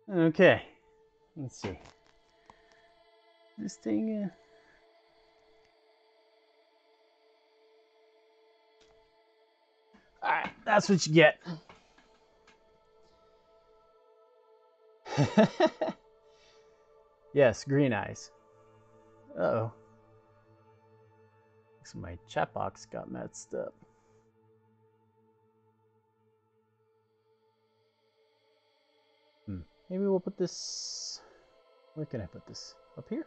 Okay, let's see. This thing. All right, that's what you get. Yes, green eyes. Uh-oh. So my chat box got messed up. Maybe we'll put this... Where can I put this? Up here?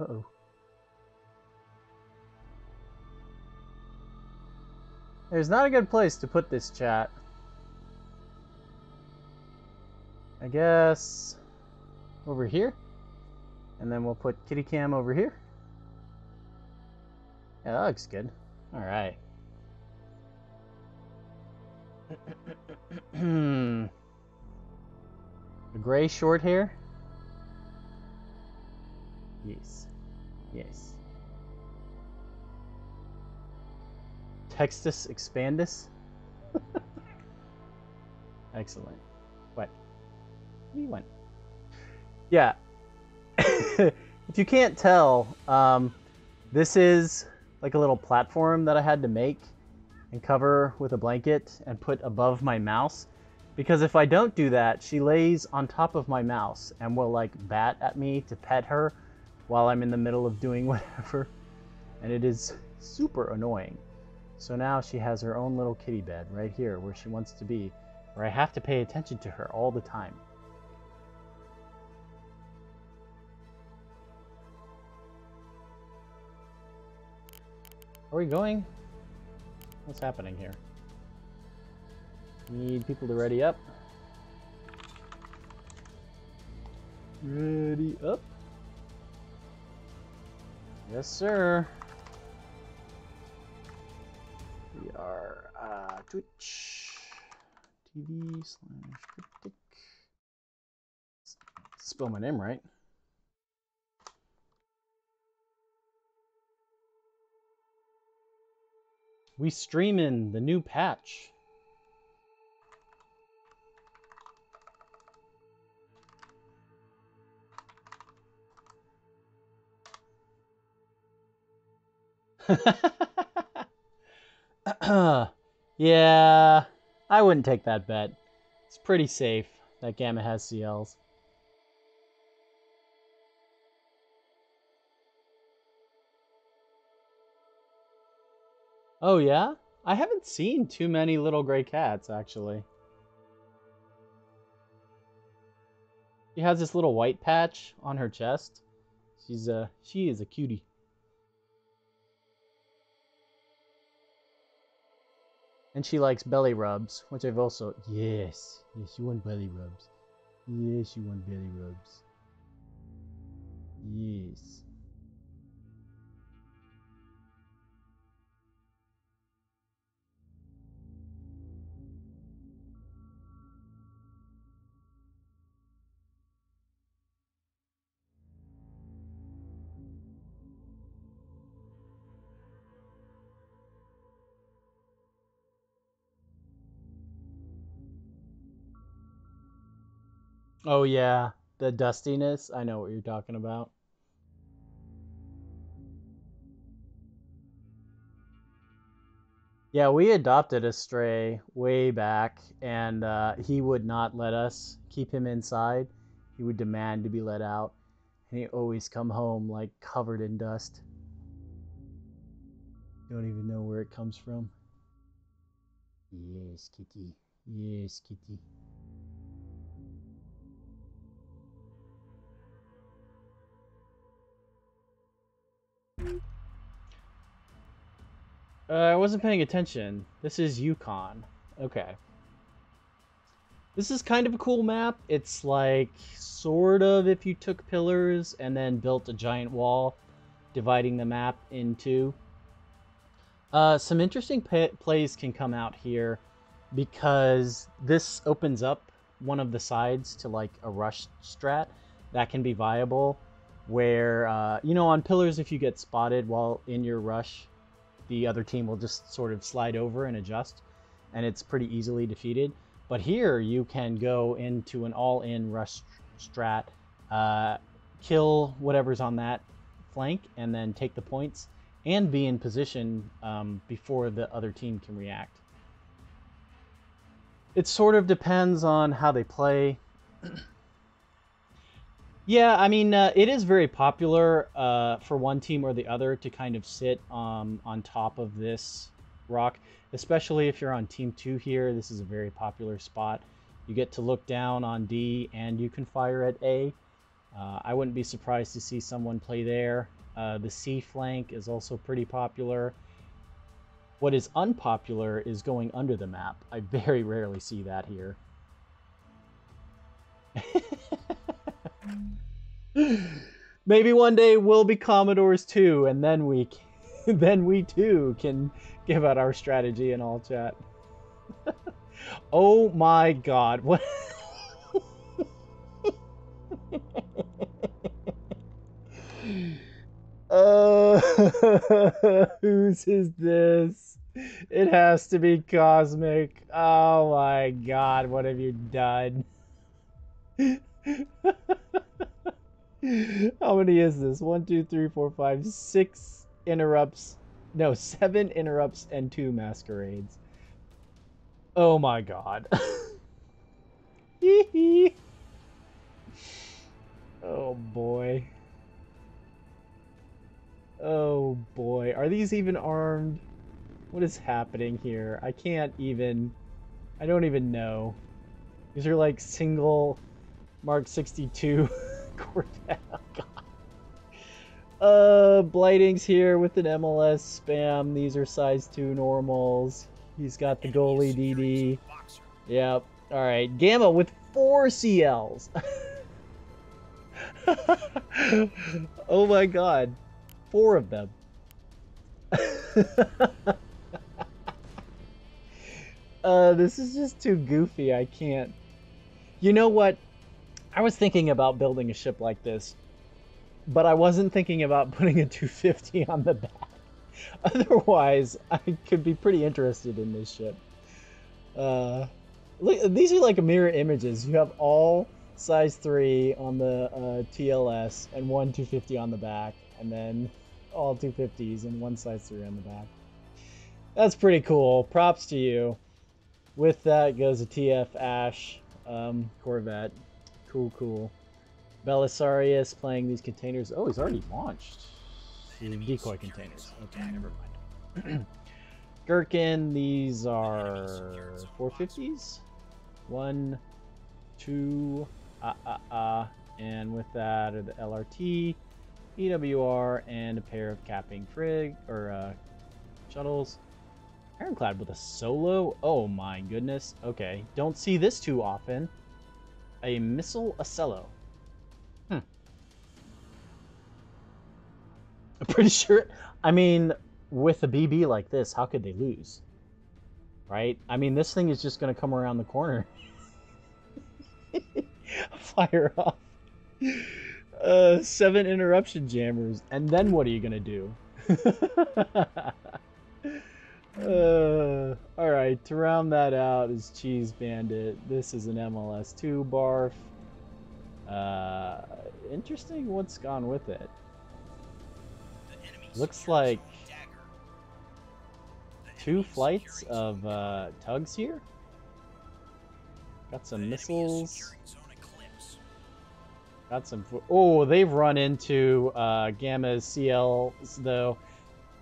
Uh-oh. There's not a good place to put this, chat. I guess... over here? And then we'll put kitty cam over here. Yeah, that looks good. Alright. The gray short hair? Yes. Yes. Textus expandus? Excellent. What? What do you want? Yeah. If you can't tell, this is like a little platform that I had to make and cover with a blanket and put above my mouse. Because if I don't do that, she lays on top of my mouse and will like bat at me to pet her while I'm in the middle of doing whatever. And it is super annoying. So now she has her own little kitty bed right here where she wants to be, where I have to pay attention to her all the time. Are we going? What's happening here? Need people to ready up. Ready up. Yes, sir. We are Twitch TV/Cryptic. Spell my name right. We stream in the new patch. Yeah, I wouldn't take that bet. It's pretty safe that Gamma has CLs. Oh yeah? I haven't seen too many little gray cats, actually. She has this little white patch on her chest. She is a cutie. And she likes belly rubs, which I've also... Yes, you want belly rubs. Yes, you want belly rubs. Yes. Oh yeah, the dustiness. I know what you're talking about. Yeah, we adopted a stray way back, and he would not let us keep him inside. He would demand to be let out, and he always come home like covered in dust. Don't even know where it comes from. Yes, kitty. Yes, kitty. I wasn't paying attention. This is Yukon. Okay. This is kind of a cool map. It's like sort of if you took pillars and then built a giant wall, dividing the map in two. Some interesting plays can come out here because this opens up one of the sides to like a rush strat that can be viable. Where, you know, on pillars, if you get spotted while in your rush, the other team will just sort of slide over and adjust, and it's pretty easily defeated. But here you can go into an all-in rush strat, kill whatever's on that flank, and then take the points, and be in position before the other team can react. It sort of depends on how they play. Yeah, I mean, it is very popular for one team or the other to kind of sit on top of this rock, especially if you're on Team 2 here. This is a very popular spot. You get to look down on D and you can fire at A. I wouldn't be surprised to see someone play there. The C flank is also pretty popular. What is unpopular is going under the map. I very rarely see that here. Maybe one day we'll be Commodores too, and then then we too can give out our strategy in all chat. Oh my god, what? uh, whose is this? It has to be Cosmic. Oh my god, what have you done? How many is this? 1, 2, 3, 4, 5, 6 interrupts. No, 7 interrupts and 2 masquerades. Oh my god. Oh boy. Oh boy. Are these even armed? What is happening here? I can't even. I don't even know. These are like single Mark 62 Corvette. Oh, god. Blighting's here with an MLS spam. These are size 2 normals. He's got the goalie DD. Yep. Alright. Gamma with 4 CLs. Oh my god. 4 of them. This is just too goofy. I can't. You know what? I was thinking about building a ship like this, but I wasn't thinking about putting a 250 on the back. Otherwise, I could be pretty interested in this ship. Look, these are like mirror images. You have all size 3 on the TLS and one 250 on the back, and then all 250s and one size 3 on the back. That's pretty cool. Props to you. With that goes a TF Ash Corvette. Cool, cool. Belisarius playing these containers. Oh, he's already launched. Decoy containers. Okay, never mind. Gherkin, these are 450s. 1, 2, and with that are the LRT, EWR, and a pair of capping frig or shuttles. Ironclad with a solo. Oh my goodness. Okay, don't see this too often. A missile Ocello. I'm pretty sure. I mean, with a BB like this, how could they lose? Right? I mean, this thing is just going to come around the corner. Fire off. 7 interruption jammers. And then what are you going to do? Alright, to round that out is Cheese Bandit. This is an MLS2 barf. Interesting what's gone with it. Looks like 2 flights of tugs here. Got some missiles. Got some... Oh, they've run into Gamma's CLs, though.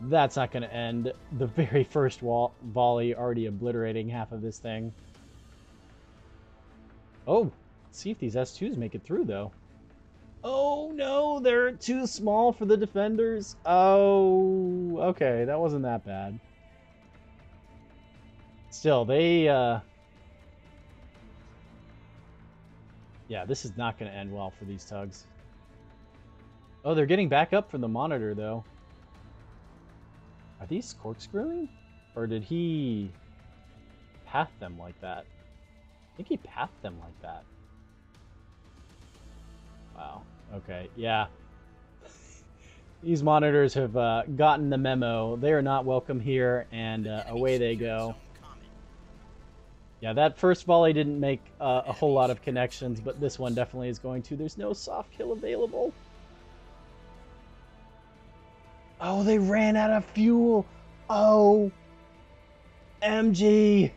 That's not going to end. The very first volley already obliterating half of this thing. Oh, let's see if these S2s make it through, though. Oh, no, they're too small for the defenders. Oh, okay, that wasn't that bad. Still, they... Yeah, this is not going to end well for these tugs. Oh, they're getting back up from the monitor, though. Are these corkscrewing? Or did he path them like that? I think he pathed them like that. Wow. Okay, yeah. These monitors have gotten the memo. They are not welcome here, and away they go. Yeah, that first volley didn't make a whole lot of connections, but this one definitely is going to. There's no soft kill available. Oh, they ran out of fuel. Oh, MG.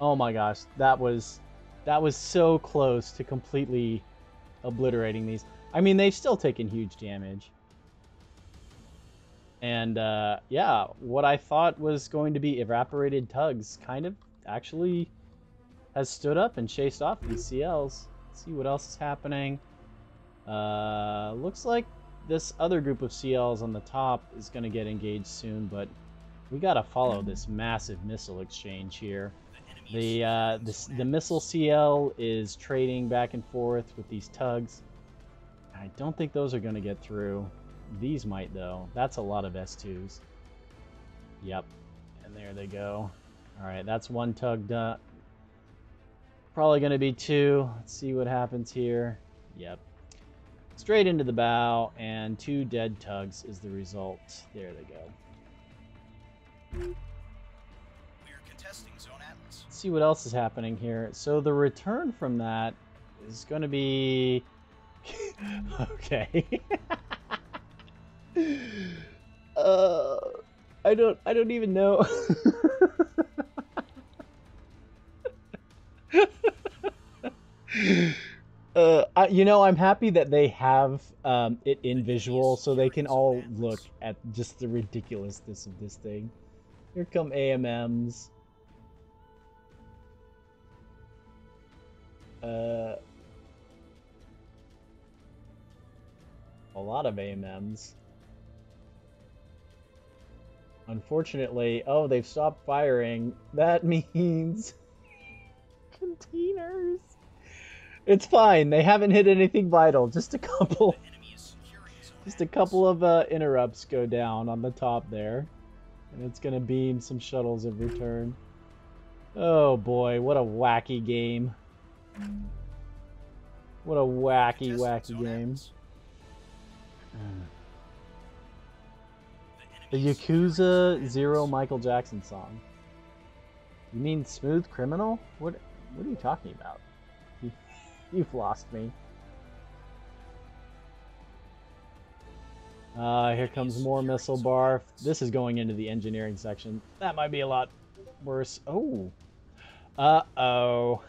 Oh my gosh, that was so close to completely obliterating these. I mean, they've still taken huge damage. And yeah, what I thought was going to be evaporated tugs kind of actually has stood up and chased off these CLs. Let's see what else is happening. Looks like this other group of CLs on the top is going to get engaged soon, but we got to follow this massive missile exchange here. The missile CL is trading back and forth with these tugs. I don't think those are going to get through. These might, though. That's a lot of S2s. Yep. And there they go. Alright, that's one tug done. Probably going to be 2. Let's see what happens here. Yep. Straight into the bow, and 2 dead tugs is the result. There they go. We are contesting Zone Atlas. Let's see what else is happening here. So the return from that is going to be... okay. I don't even know. You know, I'm happy that they have it in visual so they can all look at just the ridiculousness of this thing. Here come AMMs. A lot of AMMs. Unfortunately, oh, they've stopped firing. That means containers. It's fine. They haven't hit anything vital. Just a couple. Just a couple of interrupts go down on the top there, and it's gonna beam some shuttles in return. Oh boy, what a wacky game! What a wacky game! The Yakuza Zero Michael Jackson song. You mean Smooth Criminal? What are you talking about? You've lost me. Here comes more missile bar. This is going into the engineering section. That might be a lot worse. Oh. Uh-oh.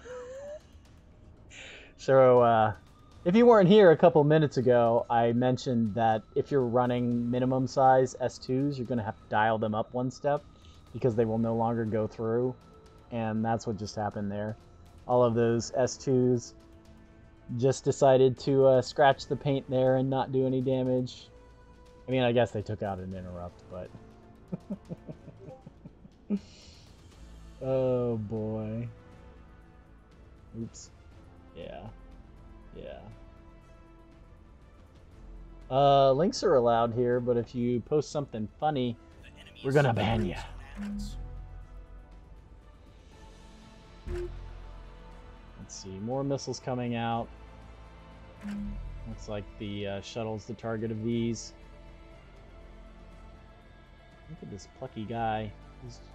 So, if you weren't here a couple minutes ago, I mentioned that if you're running minimum size S2s, you're going to have to dial them up one step because they will no longer go through. And that's what just happened there. All of those S2s just decided to scratch the paint there and not do any damage. I mean, I guess they took out an interrupt, but... oh, boy. Oops. Yeah. Yeah. Links are allowed here, but if you post something funny, we're gonna ban you. Let's see, more missiles coming out. Looks like the shuttle's the target of these. Look at this plucky guy.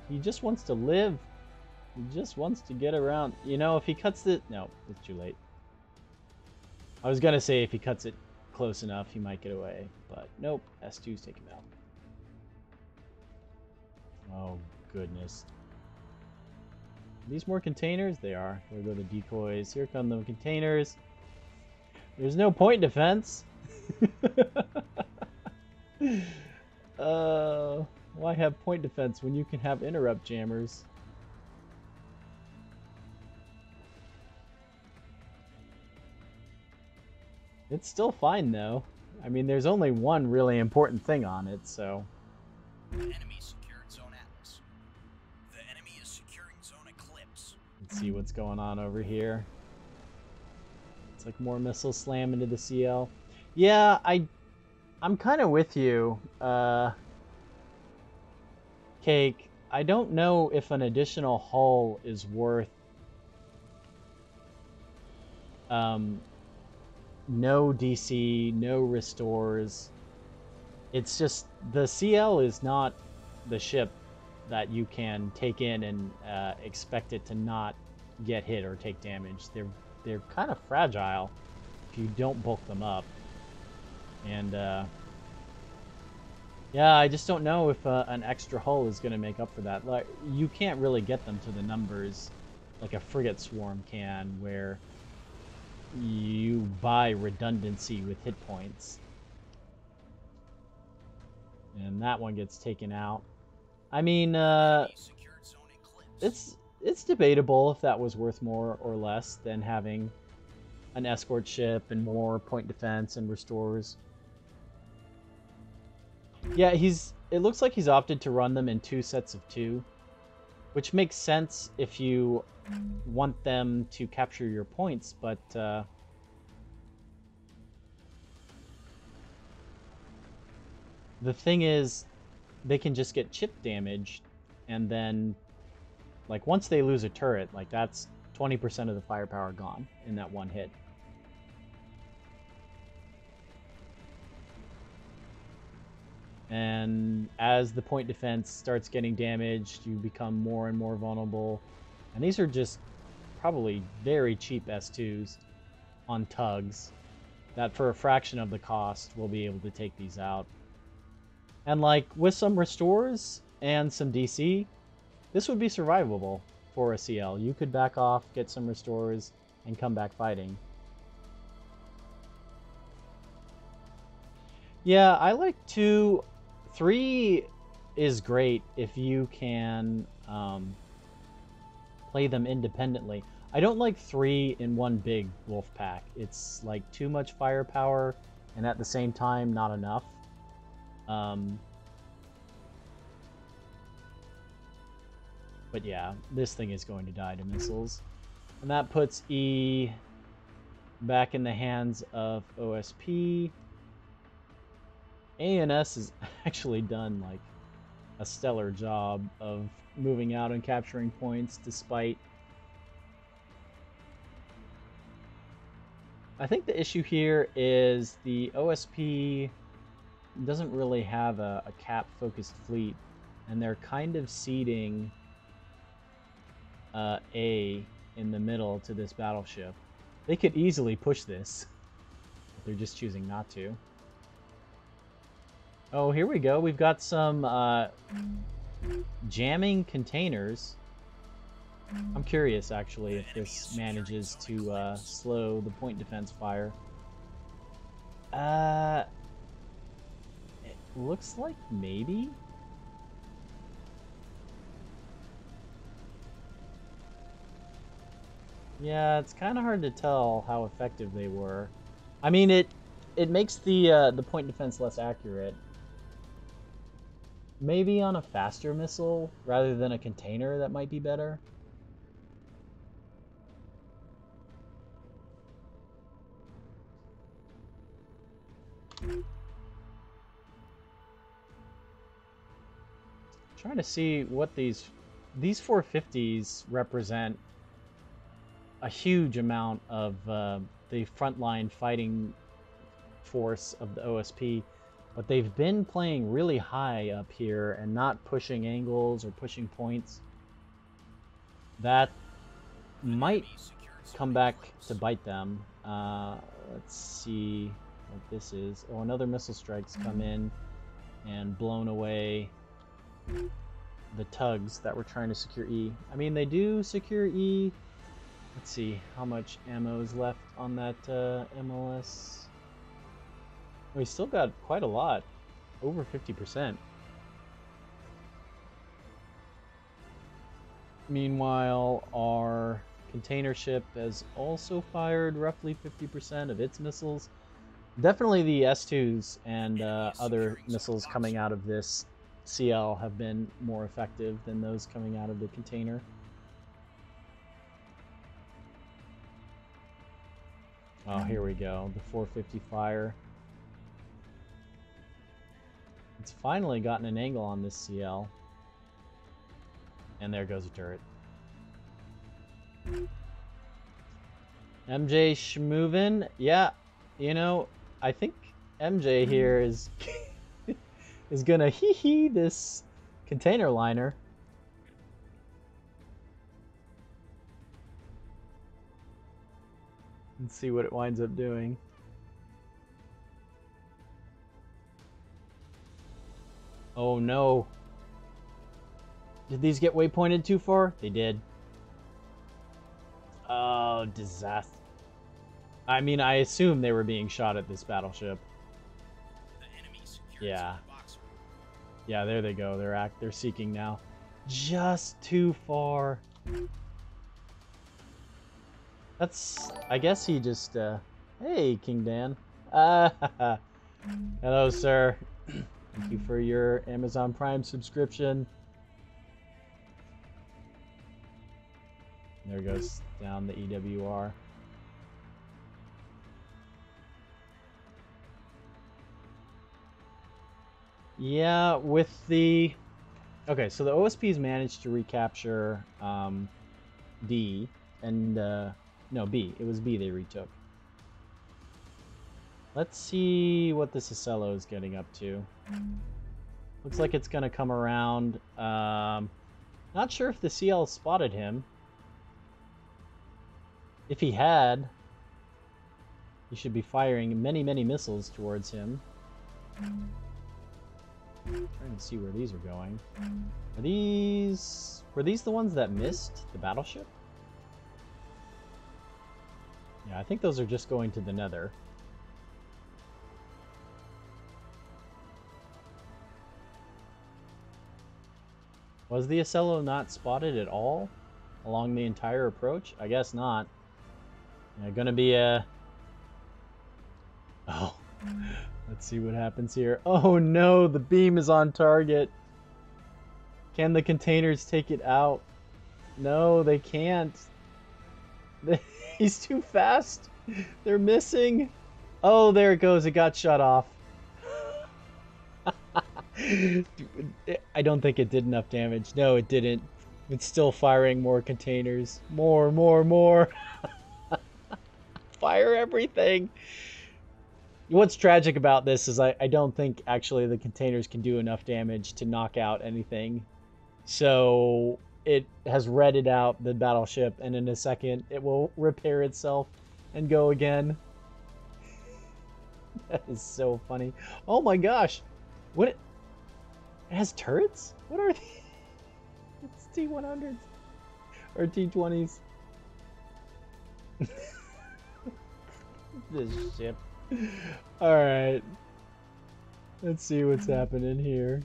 He just wants to live. He just wants to get around. You know, if he cuts the... No, it's too late. I was gonna say if he cuts it close enough, he might get away, but nope. S2's take him out. Oh goodness. Are these more containers? They are. There go the decoys. Here come the containers. There's no point defense. Why have point defense when you can have interrupt jammers? It's still fine though. I mean, there's only one really important thing on it, so. The enemy secured Zone Atlas. The enemy is securing Zone Eclipse. Let's see what's going on over here. It's like more missiles slam into the CL. Yeah, I'm kind of with you, Cake. I don't know if an additional hull is worth no DC, no restores. It's just the CL is not the ship that you can take in and expect it to not get hit or take damage. They're kind of fragile if you don't bulk them up. And yeah, I just don't know if an extra hull is going to make up for that. Like, you can't really get them to the numbers like a frigate swarm can, where you buy redundancy with hit points. And that one gets taken out. I mean, it's debatable if that was worth more or less than having an escort ship and more point defense and restores. Yeah, it looks like he's opted to run them in 2 sets of 2, which makes sense if you want them to capture your points, but the thing is, they can just get chip damaged, and then, like, once they lose a turret, like, that's 20% of the firepower gone in that one hit. And as the point defense starts getting damaged, you become more and more vulnerable. And these are just probably very cheap S2s on tugs that for a fraction of the cost will be able to take these out. And like with some restores and some DC, this would be survivable for a CL. You could back off, get some restores, and come back fighting. Yeah, I like 2. 3 is great if you can play them independently. I don't like 3 in one big wolf pack. It's like too much firepower and at the same time not enough. But yeah, this thing is going to die to missiles. And that puts E back in the hands of OSP. ANS has actually done like a stellar job of moving out and capturing points despite... I think the issue here is the OSP doesn't really have a cap-focused fleet, and they're kind of ceding A in the middle to this battleship. They could easily push this, but they're just choosing not to. Oh, here we go. We've got some jamming containers. I'm curious, actually, if this manages to slow the point defense fire. It looks like maybe. Yeah, it's kind of hard to tell how effective they were. I mean, it makes the point defense less accurate. Maybe on a faster missile rather than a container, that might be better. Trying to see what these 450s represent. A huge amount of the frontline fighting force of the OSP, but they've been playing really high up here and not pushing angles or pushing points. That might come back to bite them. Let's see what this is. Oh, another missile strike's come in and blown away the tugs that were trying to secure E. I mean, they do secure E. Let's see how much ammo is left on that MLS. We still got quite a lot, over 50%. Meanwhile, our container ship has also fired roughly 50% of its missiles. Definitely the S2s and other missiles coming out of this CL have been more effective than those coming out of the container. Oh, here we go. The 450 fire. It's finally gotten an angle on this CL. And there goes a turret. MJ Schmoovin. Yeah, you know, I think MJ here is is gonna hee-hee this container liner. And see what it winds up doing. Oh no. Did these get waypointed too far? They did. Oh, disaster. I mean, I assume they were being shot at this battleship. Yeah. Yeah, there they go. They're seeking now. Just too far. That's, I guess he just, hey, King Dan. Hello, sir. Thank you for your Amazon Prime subscription. There goes down the EWR. Yeah, with the... Okay, so the OSPs managed to recapture D, and, no, B. It was B they retook. Let's see what this Acello is getting up to. Looks like it's going to come around. Not sure if the CL spotted him. If he had, he should be firing many, many missiles towards him. Trying to see where these are going. Were these the ones that missed the battleship? Yeah, I think those are just going to the nether. Was the Acello not spotted at all along the entire approach? I guess not. Gonna be a... Oh, let's see what happens here. Oh no, the beam is on target. Can the containers take it out? No, they can't. He's too fast. They're missing. Oh, there it goes. It got shut off. I don't think it did enough damage. No, it didn't. It's still firing more containers. More. Fire everything. What's tragic about this is I don't think actually the containers can do enough damage to knock out anything. So it has redded out the battleship, and in a second it will repair itself and go again. That is so funny. Oh my gosh. What? It has turrets? What are these? It's T-100s. Or T-20s. This ship. Alright. Let's see what's happening here.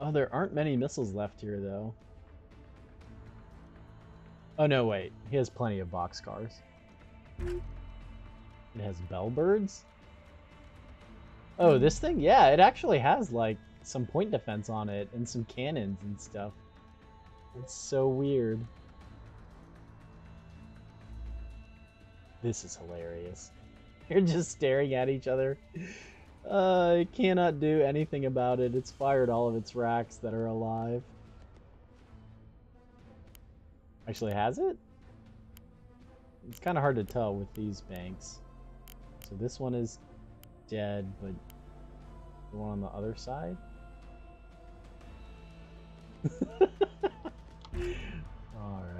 Oh, there aren't many missiles left here, though. Oh, no, wait. He has plenty of boxcars. It has bellbirds? Oh, this thing? Yeah, it actually has, like, some point defense on it and some cannons and stuff. It's so weird. This is hilarious. You're just staring at each other. It cannot do anything about it. It's fired all of its racks that are alive. Actually, has it? It's kind of hard to tell with these banks. So this one is dead, but the one on the other side? Alright.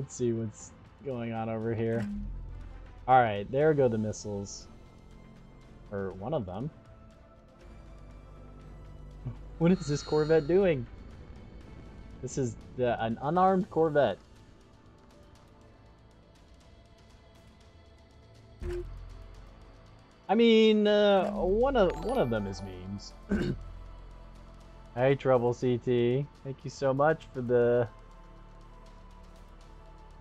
Let's see what's going on over here. Alright, there go the missiles. Or one of them. What is this Corvette doing? This is an unarmed Corvette. I mean, one of them is memes. Hey, Trouble CT. Thank you so much for the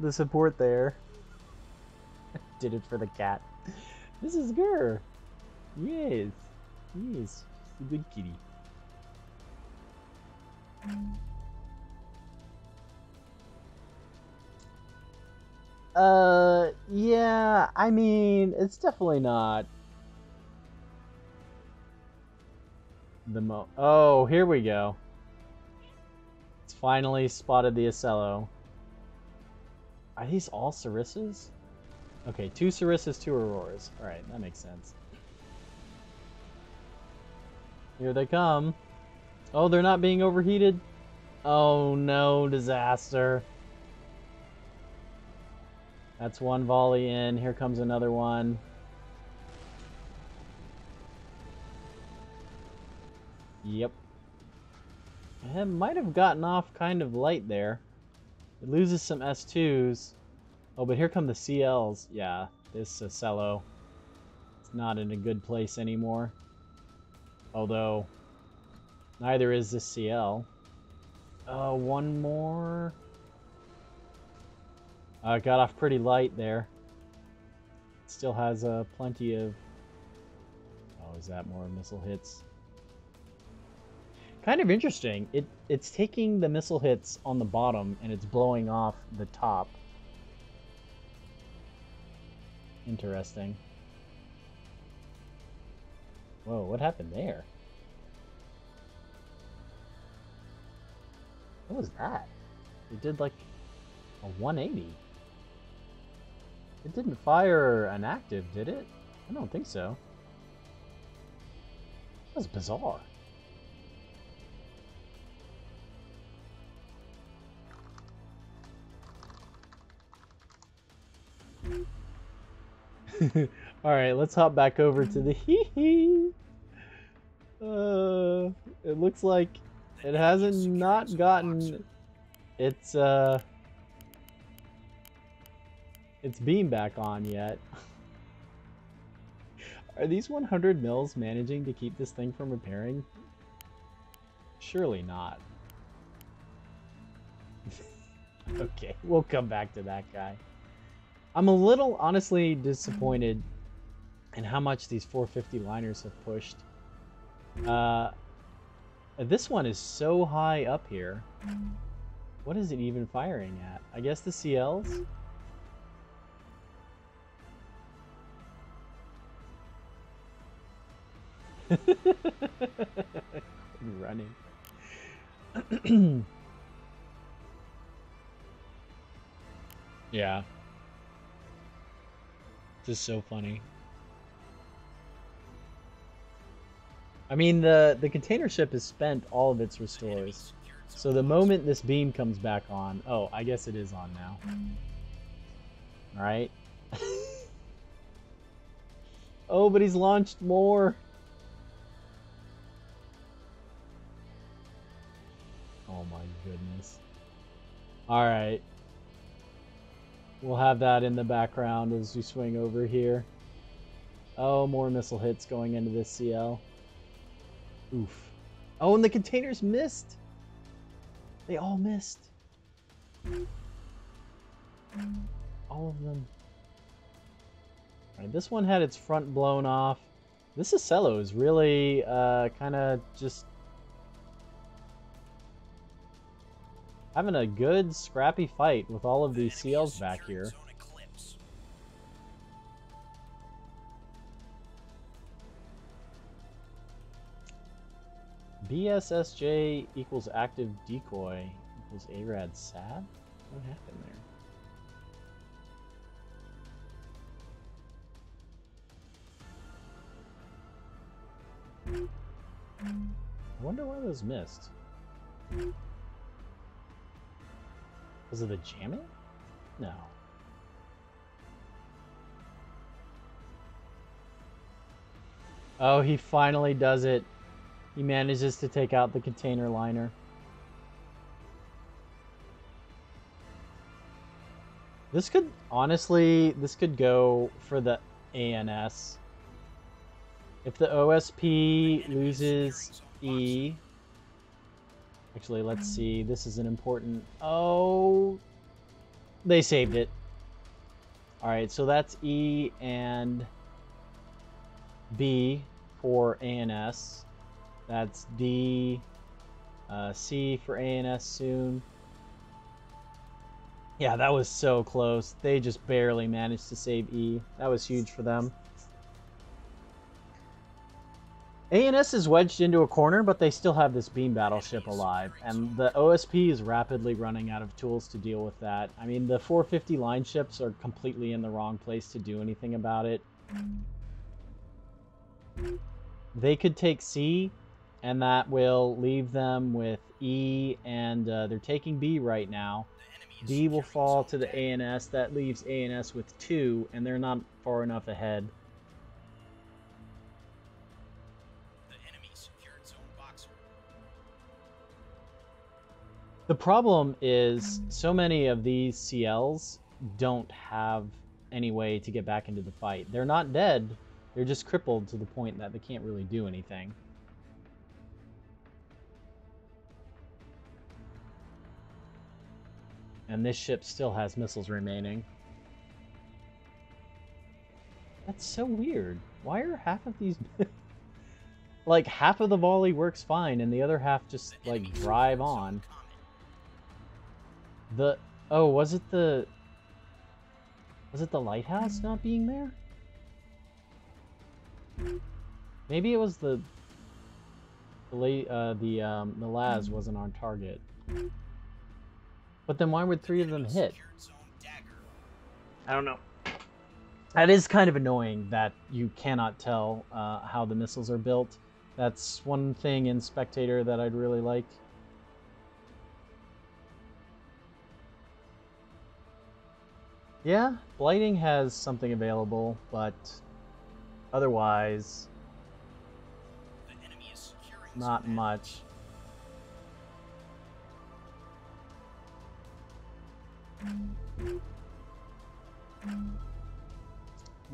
support there. Did it for the cat. This is Gur. Yes. Yes. She's a good kitty. Yeah, I mean, it's definitely not the Oh, here we go. It's finally spotted the Ocello. Are these all Sarissas? Okay, 2 Sarissas, 2 Auroras. Alright, that makes sense. Here they come. Oh, they're not being overheated? Oh no, disaster. That's one volley in. Here comes another one. Yep. It might have gotten off kind of light there. It loses some S2s. Oh, but here come the CLs. Yeah, this Ocello. It's not in a good place anymore. Although, neither is this CL. One more. Got off pretty light there. Still has plenty of... Oh, is that more missile hits? Kind of interesting. It's taking the missile hits on the bottom and it's blowing off the top. Interesting. Whoa, what happened there? What was that? It did like a 180. It didn't fire an active, did it? I don't think so. That was bizarre. Alright, let's hop back over to the hee-hee. It looks like it hasn't not gotten its beam back on yet. Are these 100 mils managing to keep this thing from repairing? Surely not. Okay, we'll come back to that guy. I'm a little honestly disappointed in how much these 450 liners have pushed. This one is so high up here. What is it even firing at? I guess the CLs? Running. Yeah. Just so funny. I mean, the container ship has spent all of its restores. So the moment this beam comes back on... Oh, I guess it is on now. Alright. Oh, but he's launched more. Oh my goodness. Alright. We'll have that in the background as we swing over here. Oh, more missile hits going into this CL. Oof. Oh, and the containers missed. They all missed. All of them. Alright, this one had its front blown off. This Ocello is really kind of just having a good scrappy fight with all of these CLs back here. BSSJ equals active decoy equals ARAD SAB? What happened there? I wonder why those missed. Because of the jamming? No. Oh, he finally does it. He manages to take out the container liner. This could, honestly, this could go for the ANS. If the OSP loses E... Actually, let's see. This is an important... Oh... They saved it. Alright, so that's E and B for ANS. That's D, C for ANS soon. Yeah, that was so close. They just barely managed to save E. That was huge for them. ANS is wedged into a corner, but they still have this beam battleship alive, and the OSP is rapidly running out of tools to deal with that. I mean, the 450 line ships are completely in the wrong place to do anything about it. They could take C, and that will leave them with E, and they're taking B right now. B will fall to the ANS. That leaves ANS with 2, and they're not far enough ahead. The problem is so many of these CLs don't have any way to get back into the fight. They're not dead. They're just crippled to the point that they can't really do anything. And this ship still has missiles remaining. That's so weird. Why are half of these... like, half of the volley works fine, and the other half just, like, drive on. The... Oh, was it the... Was it the lighthouse not being there? Maybe it was the Laz wasn't on target. But then why would 3 of them hit? I don't know. That is kind of annoying that you cannot tell how the missiles are built. That's one thing in Spectator that I'd really like. Yeah, Blighting has something available, but otherwise, not much.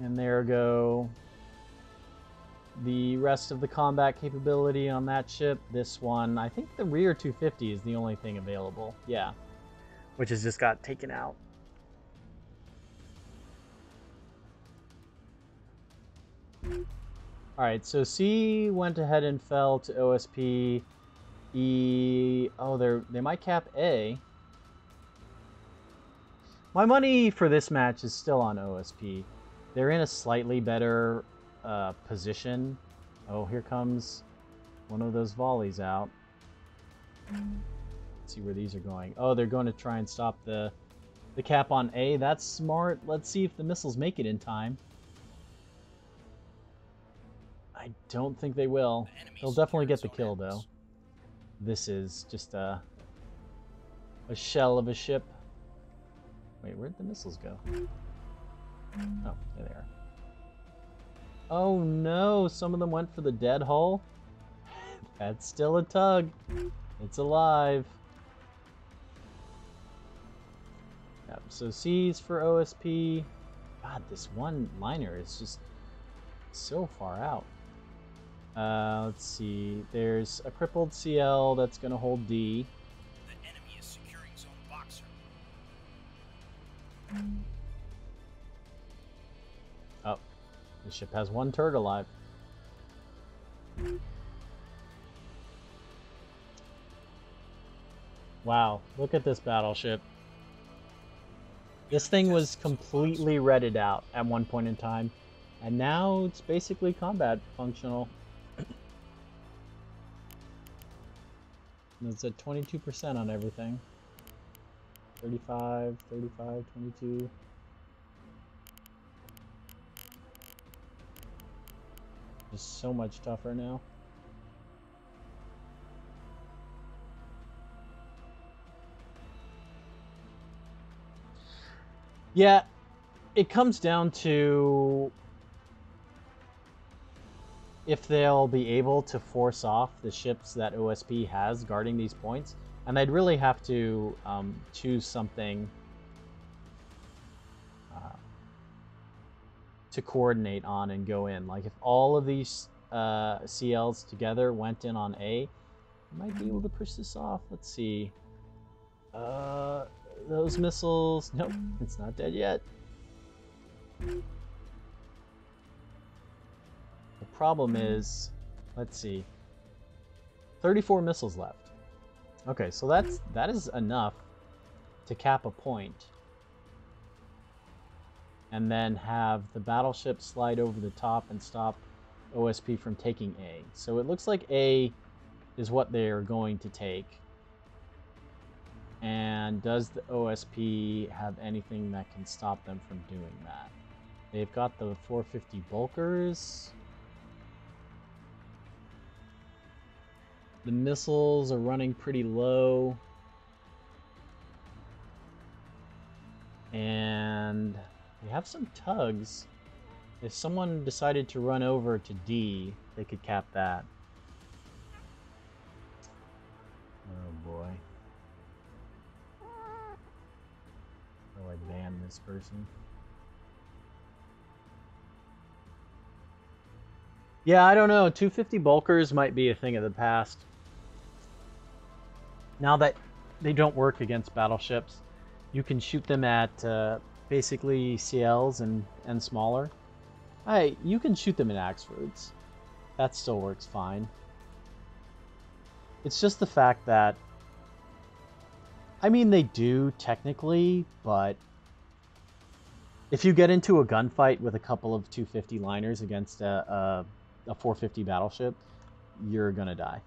And there go the rest of the combat capability on that ship. This one, I think the rear 250 is the only thing available. Yeah, which has just got taken out. Alright, so C went ahead and fell to OSP. E... Oh, they might cap A. My money for this match is still on OSP. They're in a slightly better position. Oh, here comes one of those volleys out. Let's see where these are going. Oh, they're going to try and stop the cap on A. That's smart. Let's see if the missiles make it in time. I don't think they will. They'll definitely get the kill, though. This is just a shell of a ship. Wait, where'd the missiles go? Oh, there they are. Oh no, some of them went for the dead hull. That's still a tug. It's alive. Yep, so C's for OSP. God, this one liner is just so far out. Let's see. There's a crippled CL that's going to hold D. The enemy is securing zone boxer. Oh, the ship has 1 turret alive. Wow, look at this battleship. This thing was completely redded out at one point in time, and now it's basically combat functional. It's at 22% on everything. 35, 35, 22. Just so much tougher now. Yeah, it comes down to if they'll be able to force off the ships that OSP has guarding these points. And they'd really have to choose something to coordinate on and go in. Like if all of these CLs together went in on A, you might be able to push this off. Let's see. Those missiles. Nope, it's not dead yet. The problem is, let's see. 34 missiles left. Okay, so that is enough to cap a point. And then have the battleship slide over the top and stop OSP from taking A. So it looks like A is what they're going to take. And does the OSP have anything that can stop them from doing that? They've got the 450 bulkers. The missiles are running pretty low. And they have some tugs. If someone decided to run over to D, they could cap that. Oh boy. How do I ban this person? Yeah, I don't know. 250 bulkers might be a thing of the past. Now that they don't work against battleships, you can shoot them at basically CLs and smaller. You can shoot them in Axfords. That still works fine. It's just the fact that, I mean, they do technically, but if you get into a gunfight with a couple of 250 liners against a 450 battleship, you're gonna die.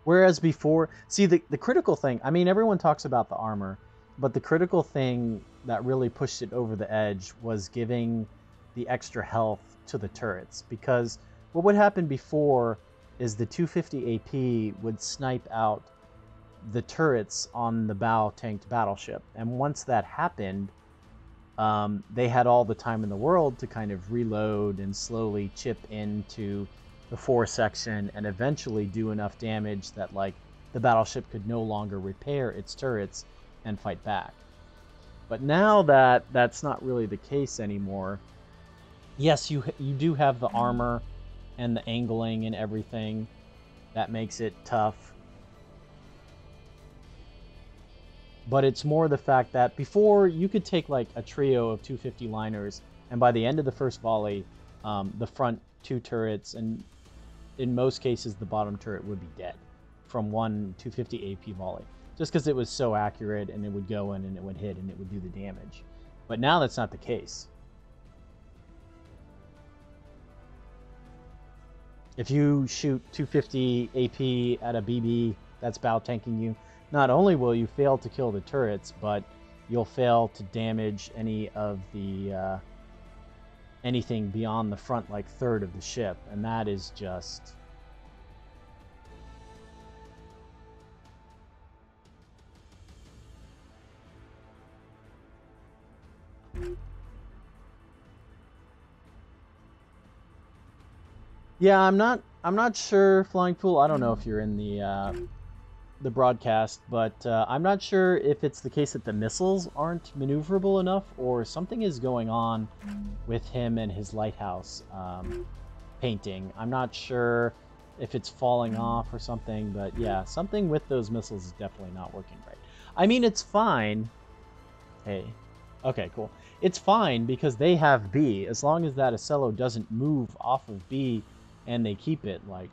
Whereas before, see, the critical thing, I mean, everyone talks about the armor, but the critical thing that really pushed it over the edge was giving the extra health to the turrets. Because what would happen before is the 250 AP would snipe out the turrets on the bow tanked battleship. And once that happened, they had all the time in the world to kind of reload and slowly chip into the fore section and eventually do enough damage that like the battleship could no longer repair its turrets and fight back. But now that that's not really the case anymore, yes, you do have the armor and the angling and everything that makes it tough. But it's more the fact that before you could take like a trio of 250 liners, and by the end of the first volley, the front two turrets and in most cases the bottom turret would be dead from one 250 AP volley, just because it was so accurate and it would go in and it would hit and it would do the damage. But now that's not the case. If you shoot 250 AP at a BB that's bow tanking you, not only will you fail to kill the turrets, but you'll fail to damage any of the anything beyond the front like third of the ship, and that is just yeah. I'm not sure, Flying Fool. I don't know if you're in the broadcast, but I'm not sure if it's the case that the missiles aren't maneuverable enough or something is going on with him and his lighthouse painting. I'm not sure if it's falling off or something, but yeah, something with those missiles is definitely not working right. I mean, it's fine. Hey, okay, cool. It's fine because they have B. As long as that Acello doesn't move off of B and they keep it, like,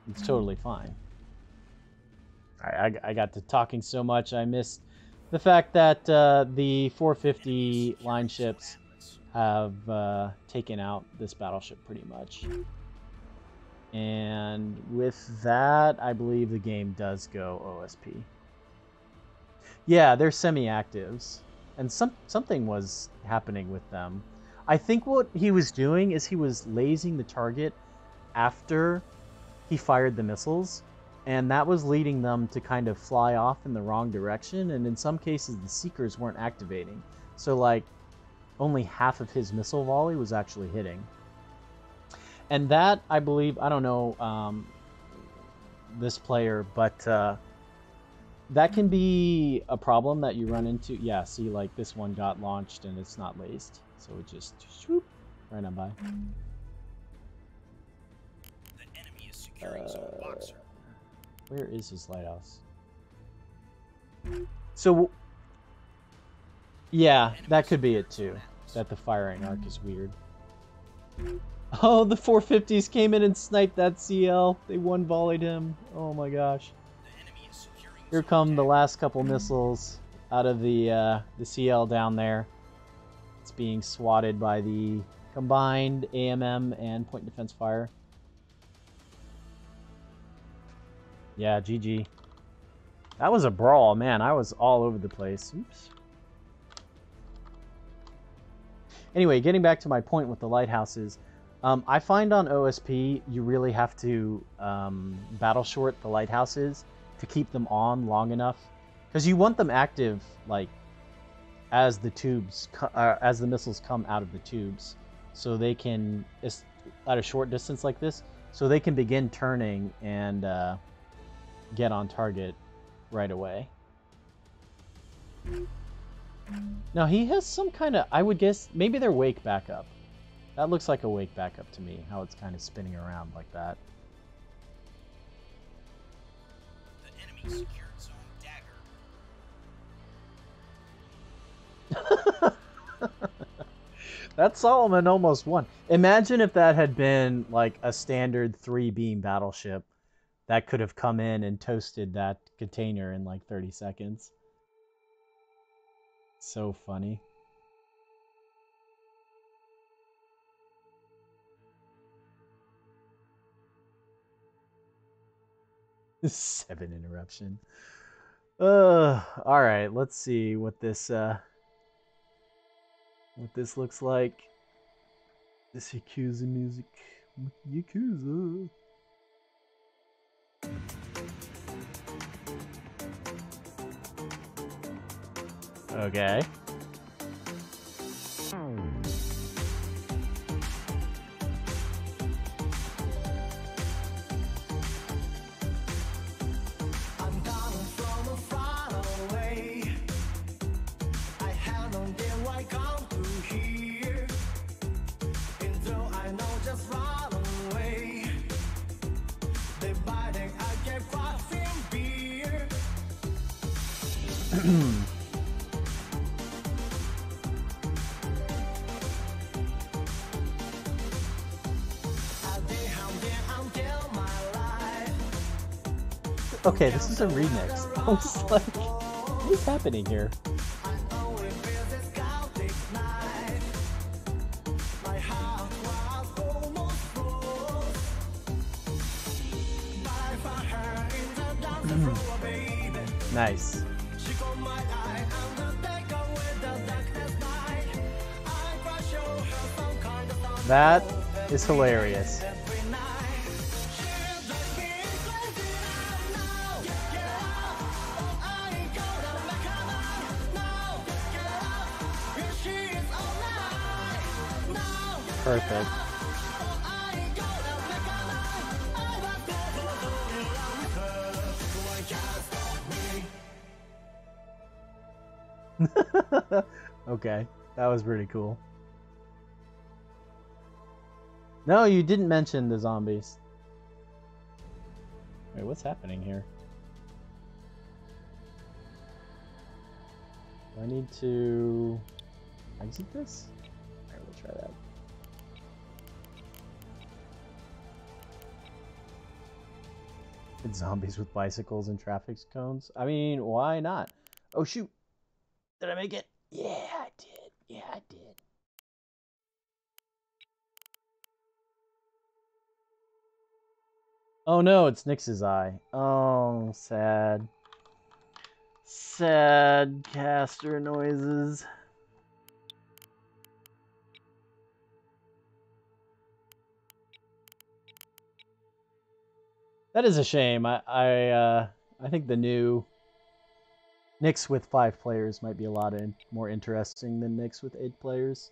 it's totally fine. I got to talking so much, I missed the fact that the 450 line ships have taken out this battleship pretty much. And with that, I believe the game does go OSP. Yeah, they're semi-actives. And something was happening with them. I think what he was doing is he was lasing the target after he fired the missiles. and that was leading them to kind of fly off in the wrong direction, and in some cases the Seekers weren't activating. So like only half of his missile volley was actually hitting. And that, I believe, I don't know this player, but that can be a problem that you run into. Yeah, see, like this one got launched and it's not laced, so it just swoop right on by. The enemy is securing zone boxer. Where is his lighthouse? So, yeah, that could be it too. That the firing arc is weird. Oh, the 450s came in and sniped that CL. They one volleyed him. Oh my gosh. Here come the last couple missiles out of the CL down there. It's being swatted by the combined AMM and point defense fire. Yeah, GG. That was a brawl, man. I was all over the place. Oops. Anyway, getting back to my point with the lighthouses, I find on OSP you really have to battle short the lighthouses to keep them on long enough, because you want them active like as the tubes as the missiles come out of the tubes, so they can at a short distance like this, so they can begin turning and get on target right away. Now he has some kind of, I would guess, maybe they're wake backup. That looks like a wake backup to me, how it's kind of spinning around like that. The enemy secured zone dagger. That Solomon almost won. Imagine if that had been like a standard 3-beam battleship that could have come in and toasted that container in like 30 seconds. So funny. Seven interruption. All right, let's see what this looks like. This Yakuza music. Yakuza. Okay. Okay, this is a remix. I was like, what is happening here? Nice. That is hilarious. Perfect. Okay, that was pretty cool. No, you didn't mention the zombies. Wait, what's happening here? Do I need to exit this? Alright, we'll try that. It's zombies with bicycles and traffic cones. I mean, why not? Oh shoot! Did I make it? Yeah, I did. Yeah, I did. Oh no, it's Nyx's eye. Oh, sad. Sad caster noises. That is a shame. I think the new Knicks with 5 players might be a lot more interesting than Knicks with 8 players.